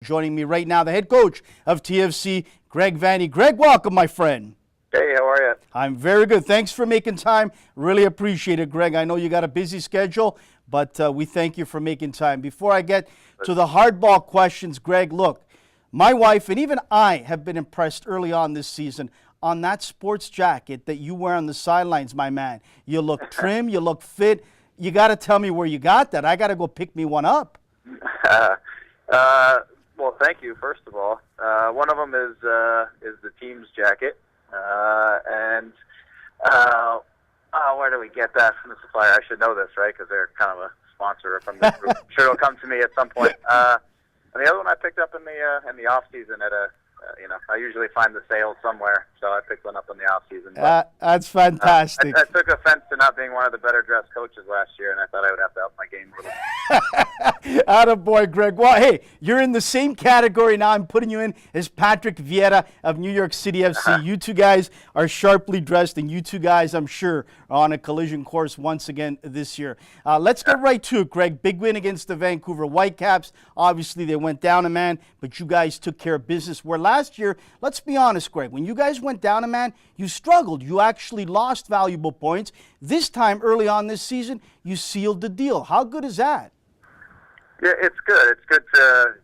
Joining me right now, the head coach of TFC, Greg Vanney. Greg, welcome, my friend. Hey, how are you? I'm very good. Thanks for making time. Really appreciate it, Greg. I know you got a busy schedule, but we thank you for making time. Before I get to the hardball questions, Greg, look, my wife and even I have been impressed early on this season on that sports jacket that you wear on the sidelines, my man. You look trim, you look fit. You got to tell me where you got that. I got to go pick me one up. Well, thank you, first of all. One of them is the team's jacket. Where do we get that from the supplier? I should know this, right? Because they're kind of a sponsor from this group. I'm sure it'll come to me at some point. And the other one I picked up in the off season at a, I usually find the sale somewhere, so I picked one up in the off season. That's fantastic. I took offense to not being one of the better dressed coaches last year, and I thought I would have to up my game a little. Attaboy, Greg. Well, hey, you're in the same category now. I'm putting you in as Patrick Vieira of New York City FC. You two guys are sharply dressed, and you two guys, I'm sure, are on a collision course once again this year. Let's get right to it, Greg. Big win against the Vancouver Whitecaps. Obviously, they went down a man, but you guys took care of business. Where last year, let's be honest, Greg, when you guys went down a man, you struggled. You actually lost valuable points. This time, early on this season, you sealed the deal. How good is that? Yeah, it's good. It's good to.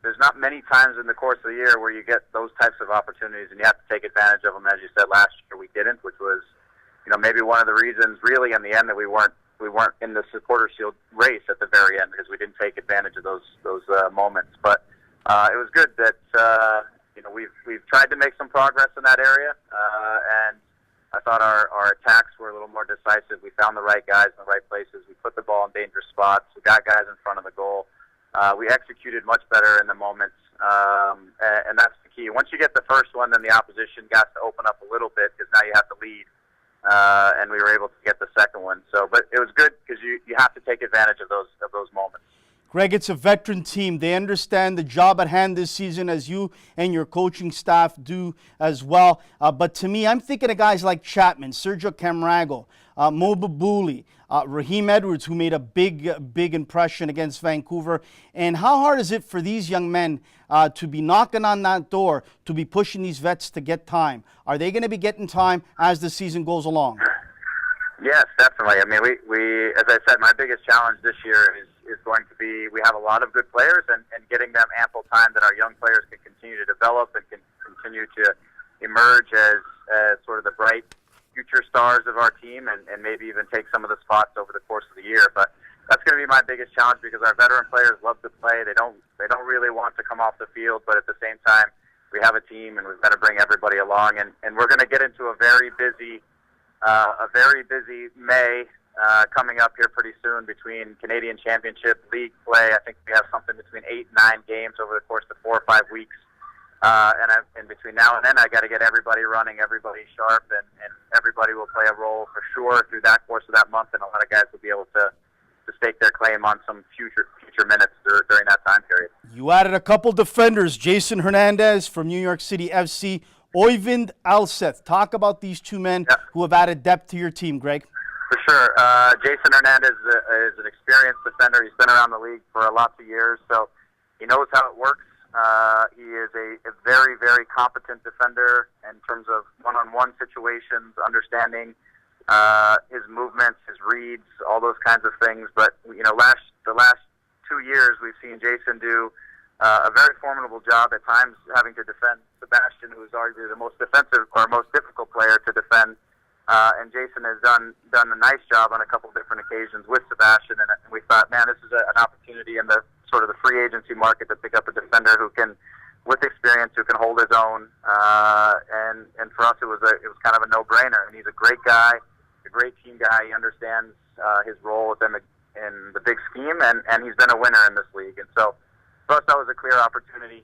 There's not many times in the course of the year where you get those types of opportunities, and you have to take advantage of them. As you said, last year we didn't, which was, maybe one of the reasons, really, in the end, that we weren't in the supporter shield race at the very end, because we didn't take advantage of those moments. But it was good that we've tried to make some progress in that area, and I thought our attacks were a little more decisive. We found the right guys in the right places. We put the ball in dangerous spots. We got guys in front of the goal. We executed much better in the moments, and that's the key. Once you get the first one, then the opposition got to open up a little bit, because now you have to lead, and we were able to get the second one. But it was good, because you have to take advantage of those moments. Greg, it's a veteran team. They understand the job at hand this season, as you and your coaching staff do as well. But to me, I'm thinking of guys like Chapman, Sergio Camrago, Mo Babuli, Raheem Edwards, who made a big impression against Vancouver. And how hard is it for these young men to be knocking on that door, to be pushing these vets to get time? Are they going to be getting time as the season goes along? Yes, definitely. I mean, we as I said, my biggest challenge this year is going to be, we have a lot of good players, and getting them ample time that our young players can continue to develop and can continue to emerge as sort of the bright future stars of our team, and maybe even take some of the spots over the course of the year. But that's going to be my biggest challenge, because our veteran players love to play. They don't really want to come off the field, but at the same time, we have a team, and we've got to bring everybody along. And we're going to get into a very busy May coming up here pretty soon, between Canadian Championship, Ligue play. I think we have something between 8 and 9 games over the course of 4 or 5 weeks. And between now and then, I got to get everybody running, everybody sharp, and everybody will play a role for sure through that course of that month. And a lot of guys will be able to stake their claim on some future minutes during that time period. You added a couple defenders, Jason Hernandez from New York City FC, Oyvind Alseth. Talk about these two men who have added depth to your team, Greg. For sure. Jason Hernandez is an experienced defender. He's been around the league for lots of years, so he knows how it works. He is a very, very competent defender in terms of one-on-one situations, understanding his movements, his reads, all those kinds of things. But, the last 2 years, we've seen Jason do a very formidable job at times, having to defend Sebastian, who is arguably the most defensive or most difficult player to defend. And Jason has done a nice job on a couple different occasions with Sebastian, and we thought, man, this is an opportunity in the sort of the free agency market to pick up a defender who can, with experience, who can hold his own. And for us, it was kind of a no-brainer. And he's a great guy, a great team guy. He understands his role within in the big scheme, and he's been a winner in this league. And so for us, that was a clear opportunity.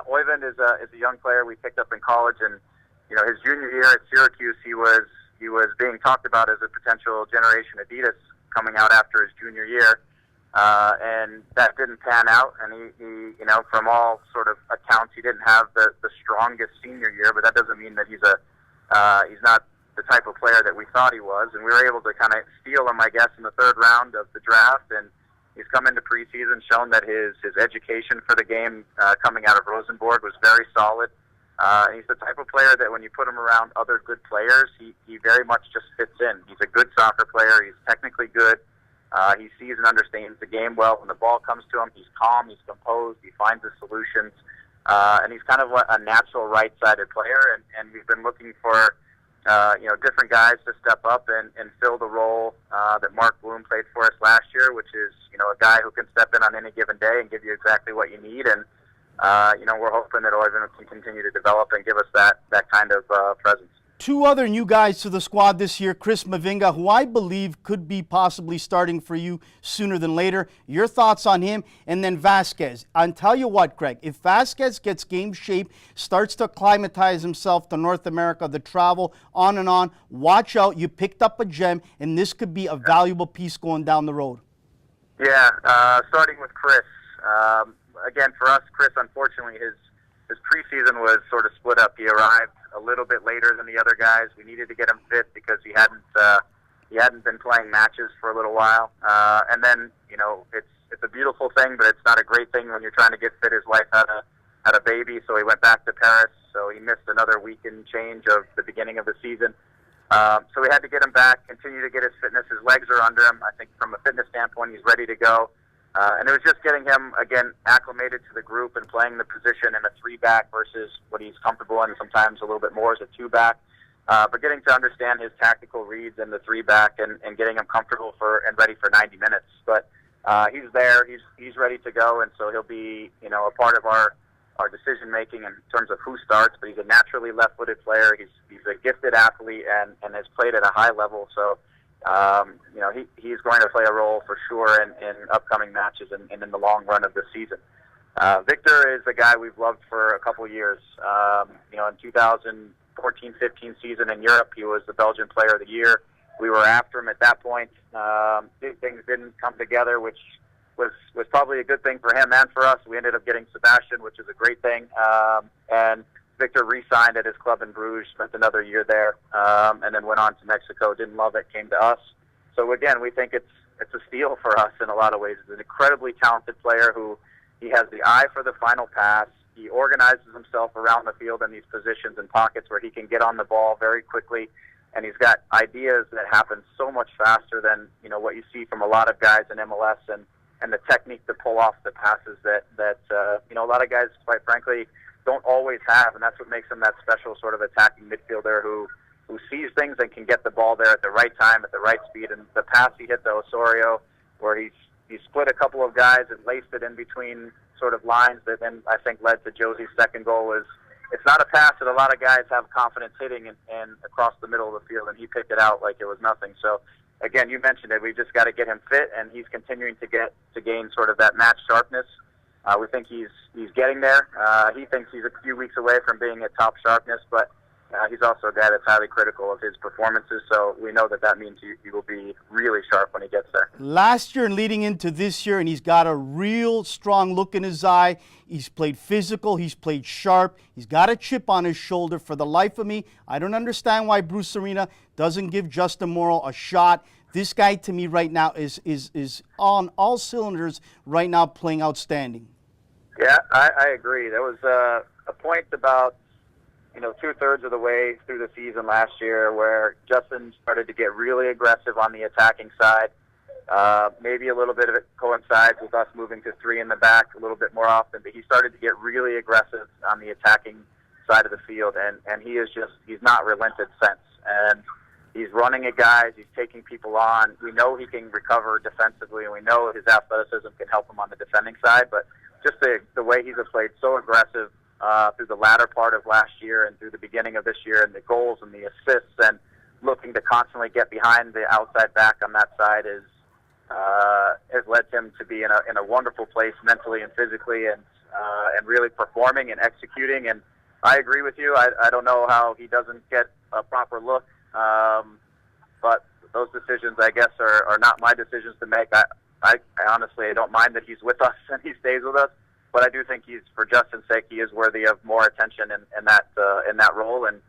Oyvind is a young player we picked up in college, and his junior year at Syracuse, he was being talked about as a potential Generation Adidas coming out after his junior year, and that didn't pan out. And he from all sort of accounts, he didn't have the strongest senior year, but that doesn't mean that he's not the type of player that we thought he was. And we were able to kind of steal him, I guess, in the third round of the draft, and He's come into preseason, shown that his education for the game coming out of Rosenborg was very solid. He's the type of player that when you put him around other good players, he very much just fits in. He's a good soccer player. He's technically good. He sees and understands the game well. When the ball comes to him, he's calm, he's composed, he finds the solutions. And he's kind of a natural right-sided player. And we've been looking for different guys to step up and fill the role that Mark Bloom played for us last year, which is, a guy who can step in on any given day and give you exactly what you need. And, we're hoping that Oyvind can continue to develop and give us that kind of presence. Two other new guys to the squad this year, Chris Mavinga, who I believe could be possibly starting for you sooner than later. Your thoughts on him? And then Vasquez. I'll tell you what, Greg, if Vasquez gets game shape, starts to acclimatize himself to North America, the travel, on and on, watch out. You picked up a gem, and this could be a valuable piece going down the road. Yeah, starting with Chris. Again, for us, Chris, unfortunately, his preseason was sort of split up. He arrived a little bit later than the other guys. We needed to get him fit because he hadn't been playing matches for a little while. And then, it's a beautiful thing, but it's not a great thing when you're trying to get fit. His wife had a baby, so he went back to Paris. So he missed another week and change of the beginning of the season. So we had to get him back, continue to get his fitness. His legs are under him. I think from a fitness standpoint, he's ready to go. And it was just getting him, again, acclimated to the group and playing the position in a 3-back versus what he's comfortable in, sometimes a little bit more as a 2-back. But getting to understand his tactical reads in the 3-back and getting him comfortable and ready for 90 minutes. But he's there. He's ready to go, and so he'll be, a part of our decision-making in terms of who starts. But he's a naturally left-footed player. He's a gifted athlete and has played at a high level. So, he's going to play a role for sure in upcoming matches and in the long run of the season. Victor is a guy we've loved for a couple of years. In 2014-15 season in Europe, he was the Belgian Player of the Year. We were after him at that point. Things didn't come together, which was probably a good thing for him and for us. We ended up getting Sebastian, which is a great thing. And Victor re-signed at his club in Bruges, spent another year there, and then went on to Mexico. Didn't love it, came to us. So again, we think it's a steal for us in a lot of ways. He's an incredibly talented player who he has the eye for the final pass. He organizes himself around the field in these positions and pockets where he can get on the ball very quickly, and he's got ideas that happen so much faster than what you see from a lot of guys in MLS and the technique to pull off the passes that a lot of guys, quite frankly, don't always have, and that's what makes him that special sort of attacking midfielder who sees things and can get the ball there at the right time, at the right speed. And the pass he hit to Osorio, where he split a couple of guys and laced it in between sort of lines that then I think led to Josie's second goal, it's not a pass that a lot of guys have confidence hitting and across the middle of the field, and he picked it out like it was nothing. So again, you mentioned it. We just got to get him fit, and he's continuing to gain sort of that match sharpness. We think he's getting there. He thinks he's a few weeks away from being at top sharpness, but he's also a guy that's highly critical of his performances, so we know that means he will be really sharp when he gets there. Last year and leading into this year, and he's got a real strong look in his eye. He's played physical. He's played sharp. He's got a chip on his shoulder. For the life of me, I don't understand why Bruce Arena doesn't give Justin Morrow a shot. This guy, to me, right now is on all cylinders right now, playing outstanding. Yeah, I agree. There was a point about 2/3 of the way through the season last year where Justin started to get really aggressive on the attacking side. Maybe a little bit of it coincides with us moving to 3 in the back a little bit more often, but he started to get really aggressive on the attacking side of the field, and he's not relented since. And he's running at guys, he's taking people on. We know he can recover defensively, and we know his athleticism can help him on the defending side, but just the way he's played so aggressive through the latter part of last year and through the beginning of this year, and the goals and the assists and looking to constantly get behind the outside back on that side has led him to be in a wonderful place mentally and physically and really performing and executing. And I agree with you. I don't know how he doesn't get a proper look, but those decisions, I guess, are not my decisions to make. I honestly don't mind that he's with us and he stays with us, but I do think for Justin's sake, he is worthy of more attention in that role, and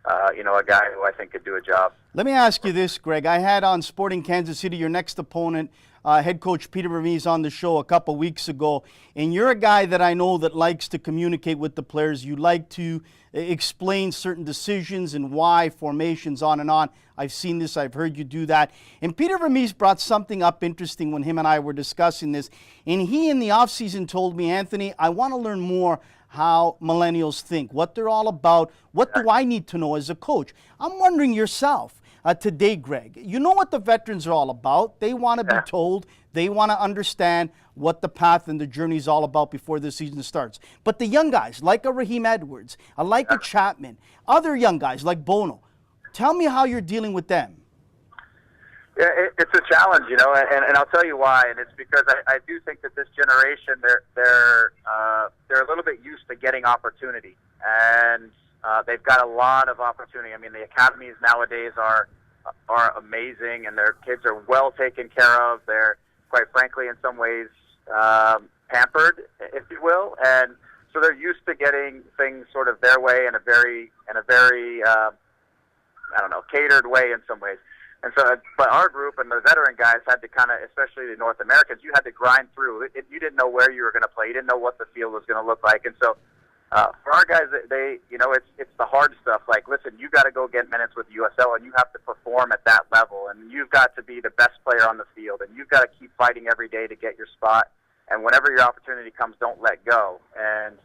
a guy who I think could do a job. Let me ask you this, Greg. I had on Sporting Kansas City, your next opponent, head coach Peter Vermees on the show a couple weeks ago, and you're a guy that I know that likes to communicate with the players. You like to explain certain decisions and why, formations, on and on. I've seen this. I've heard you do that. And Peter Vermees brought something up interesting when him and I were discussing this. And he, in the offseason, told me, Anthony, I want to learn more how millennials think, what they're all about. What do I need to know as a coach? I'm wondering yourself today, Greg. You know what the veterans are all about. They want to be told. They want to understand what the path and the journey is all about before the season starts. But the young guys, like a Raheem Edwards, like a Chapman, other young guys like Bono, tell me how you're dealing with them. Yeah, it's a challenge, you know, and I'll tell you why. And it's because I do think that this generation, they're a little bit used to getting opportunity, and they've got a lot of opportunity. I mean, the academies nowadays are amazing, and their kids are well taken care of. They're, quite frankly, in some ways pampered, if you will, and so they're used to getting things sort of their way in a very I don't know, catered way in some ways. And so, but our group and the veteran guys had to kind of, especially the North Americans, you had to grind through. You didn't know where you were going to play. You didn't know what the field was going to look like. And so, for our guys, they, you know, it's the hard stuff. Like, listen, you got to go get minutes with USL, and you have to perform at that level, and you've got to be the best player on the field, and you've got to keep fighting every day to get your spot. And whenever your opportunity comes, don't let go. And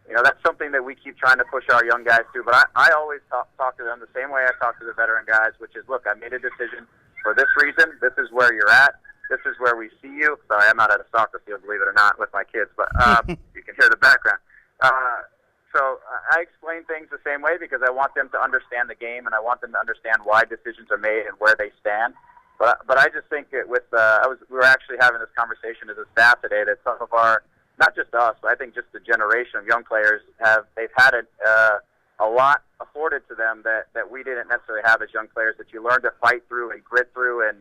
you know, that's something that we keep trying to push our young guys to. But I always talk to them the same way I talk to the veteran guys, which is, look, I made a decision for this reason. This is where you're at. This is where we see you. Sorry, I'm out at a soccer field, believe it or not, with my kids, but you can hear the background. So I explain things the same way because I want them to understand the game, and I want them to understand why decisions are made and where they stand. But I just think that we were actually having this conversation as a staff today that some of our, not just us, but I think just the generation of young players they've had a lot afforded to them that we didn't necessarily have as young players, that you learn to fight through and grit through, and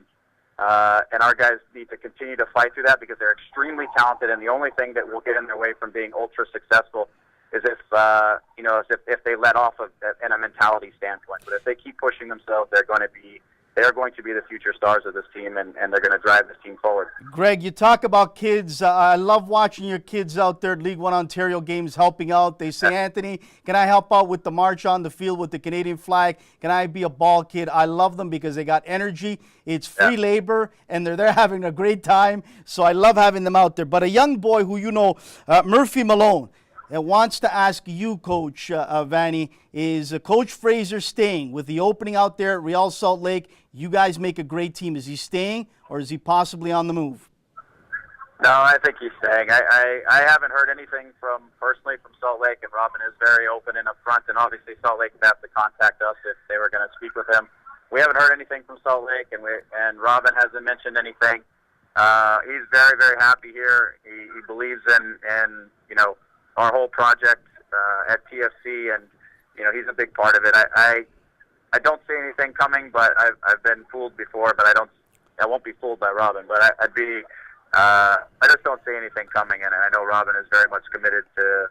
our guys need to continue to fight through that because they're extremely talented, and the only thing that will get in their way from being ultra successful is if they let off in a mentality standpoint. But if they keep pushing themselves, they're going to be the future stars of this team, and they're going to drive this team forward. Greg, you talk about kids. I love watching your kids out there at League One Ontario games helping out. They say, Anthony, can I help out with the march on the field with the Canadian flag? Can I be a ball kid? I love them because they got energy. It's free labor, and they're there having a great time. So I love having them out there. But a young boy who you know, Murphy Malone, wants to ask you, Coach Vanney, is Coach Fraser staying with the opening out there at Real Salt Lake? You guys make a great team. Is he staying, or is he possibly on the move? No, I think he's staying. I haven't heard anything personally from Salt Lake, and Robin is very open and upfront, and obviously Salt Lake would have to contact us if they were going to speak with him. We haven't heard anything from Salt Lake, and Robin hasn't mentioned anything. He's very, very happy here. He believes in you know, our whole project at TFC, and you know, he's a big part of it. I don't see anything coming, but I've been fooled before, but I won't be fooled by Robin. But I just don't see anything coming, and I know Robin is very much committed to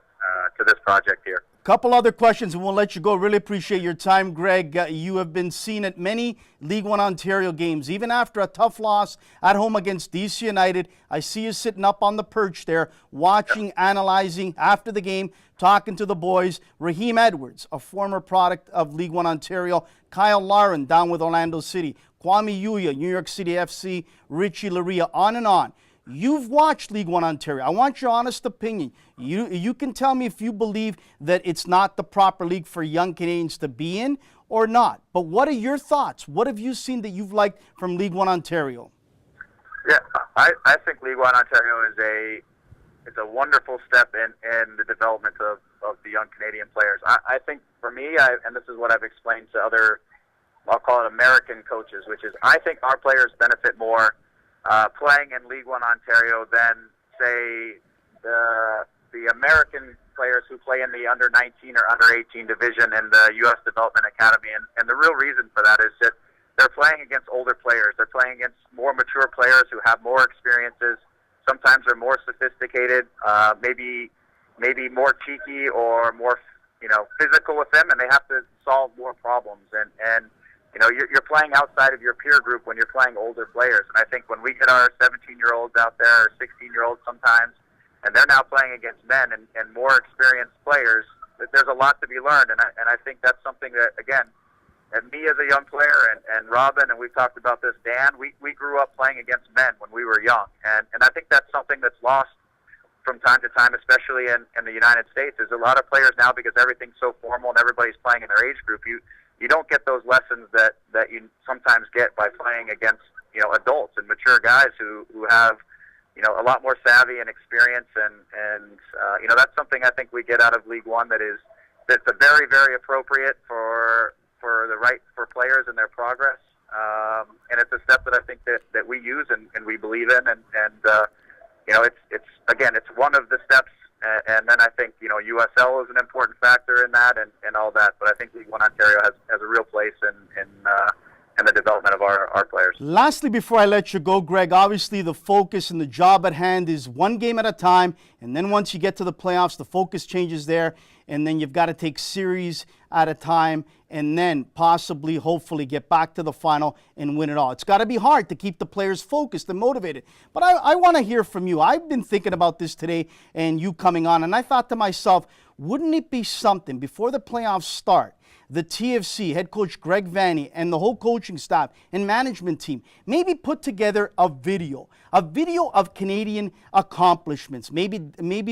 this project here. Couple other questions, and we'll let you go. Really appreciate your time, Greg. You have been seen at many League One Ontario games, even after a tough loss at home against DC United. I see you sitting up on the perch there, watching, analyzing after the game, talking to the boys. Raheem Edwards, a former product of League One Ontario. Kyle Lauren down with Orlando City. Kwame Yuya, New York City FC. Richie Laria, on and on. You've watched League One Ontario. I want your honest opinion. You can tell me if you believe that it's not the proper league for young Canadians to be in or not. But what are your thoughts? What have you seen that you've liked from League One Ontario? Yeah, I think League One Ontario is a wonderful step in the development of the young Canadian players. I think for me, and this is what I've explained to other, I'll call it American coaches, which is I think our players benefit more playing in League One Ontario than, say, the American players who play in the under 19 or under 18 division in the U.S. Development Academy. And the real reason for that is that they're playing against older players. They're playing against more mature players who have more experiences. Sometimes they're more sophisticated, maybe more cheeky or more, you know, physical with them, and they have to solve more problems. And you're playing outside of your peer group when you're playing older players. And I think when we get our 17-year-olds out there, or 16-year-olds sometimes, and they're now playing against men and more experienced players, that there's a lot to be learned. And I think that's something that, again, and me as a young player and Robin, and we've talked about this, Dan, we grew up playing against men when we were young. And I think that's something that's lost from time to time, especially in the United States. There's a lot of players now, because everything's so formal and everybody's playing in their age group, you don't get those lessons that you sometimes get by playing against, adults and mature guys who have, a lot more savvy and experience. And that's something I think we get out of League One that's a very, very appropriate for players and their progress. And it's a step that I think that we use and we believe in. And it's one of the steps. And then I think, USL is an important factor in that and all that. But I think League One Ontario has a real place in the development of our players. Lastly, before I let you go, Greg, obviously the focus and the job at hand is one game at a time. And then once you get to the playoffs, the focus changes there. And then you've got to take series at a time and then possibly, hopefully, get back to the final and win it all. It's got to be hard to keep the players focused and motivated. But I want to hear from you. I've been thinking about this today and you coming on, and I thought to myself, wouldn't it be something before the playoffs start, the TFC, head coach Greg Vanney, and the whole coaching staff and management team maybe put together a video of Canadian accomplishments. Maybe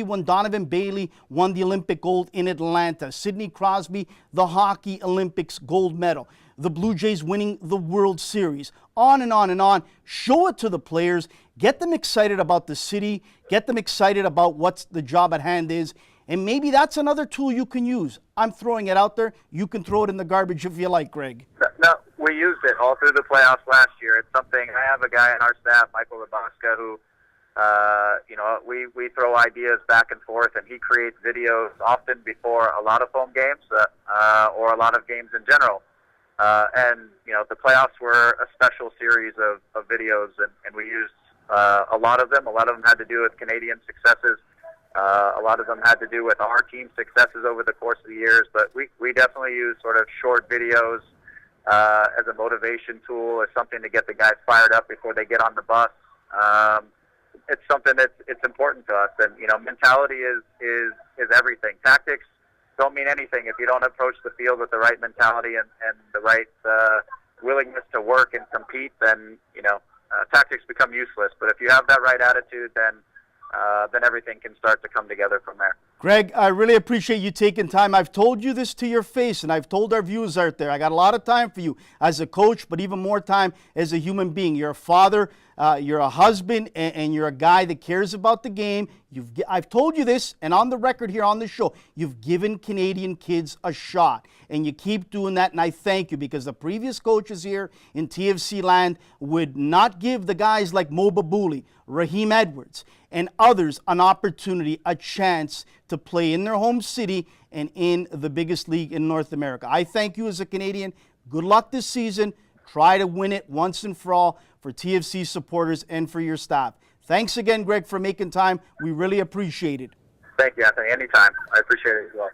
when Donovan Bailey won the Olympic gold in Atlanta, Sidney Crosby, the Hockey Olympics gold medal, the Blue Jays winning the World Series, on and on and on. Show it to the players, get them excited about the city, get them excited about what the job at hand is. And maybe that's another tool you can use. I'm throwing it out there. You can throw it in the garbage if you like, Greg. No, we used it all through the playoffs last year. It's something, I have a guy on our staff, Michael Vasquez, who, we throw ideas back and forth, and he creates videos often before a lot of home games or a lot of games in general. The playoffs were a special series of videos, and we used a lot of them. A lot of them had to do with Canadian successes. A lot of them had to do with our team's successes over the course of the years, but we definitely use sort of short videos as a motivation tool, as something to get the guys fired up before they get on the bus. It's something it's important to us, and mentality is everything. Tactics don't mean anything if you don't approach the field with the right mentality and the right willingness to work and compete. Then tactics become useless. But if you have that right attitude, then everything can start to come together from there. Greg, I really appreciate you taking time. I've told you this to your face, and I've told our viewers out there, I got a lot of time for you as a coach, but even more time as a human being. You're a father, you're a husband, and you're a guy that cares about the game. I've told you this, and on the record here on the show, you've given Canadian kids a shot, and you keep doing that, and I thank you, because the previous coaches here in TFC land would not give the guys like Mo Babuli, Raheem Edwards, and others an opportunity, a chance to play in their home city and in the biggest league in North America. I thank you as a Canadian. Good luck this season. Try to win it once and for all for TFC supporters and for your staff. Thanks again, Greg, for making time. We really appreciate it. Thank you, Anthony. Anytime. I appreciate it as well.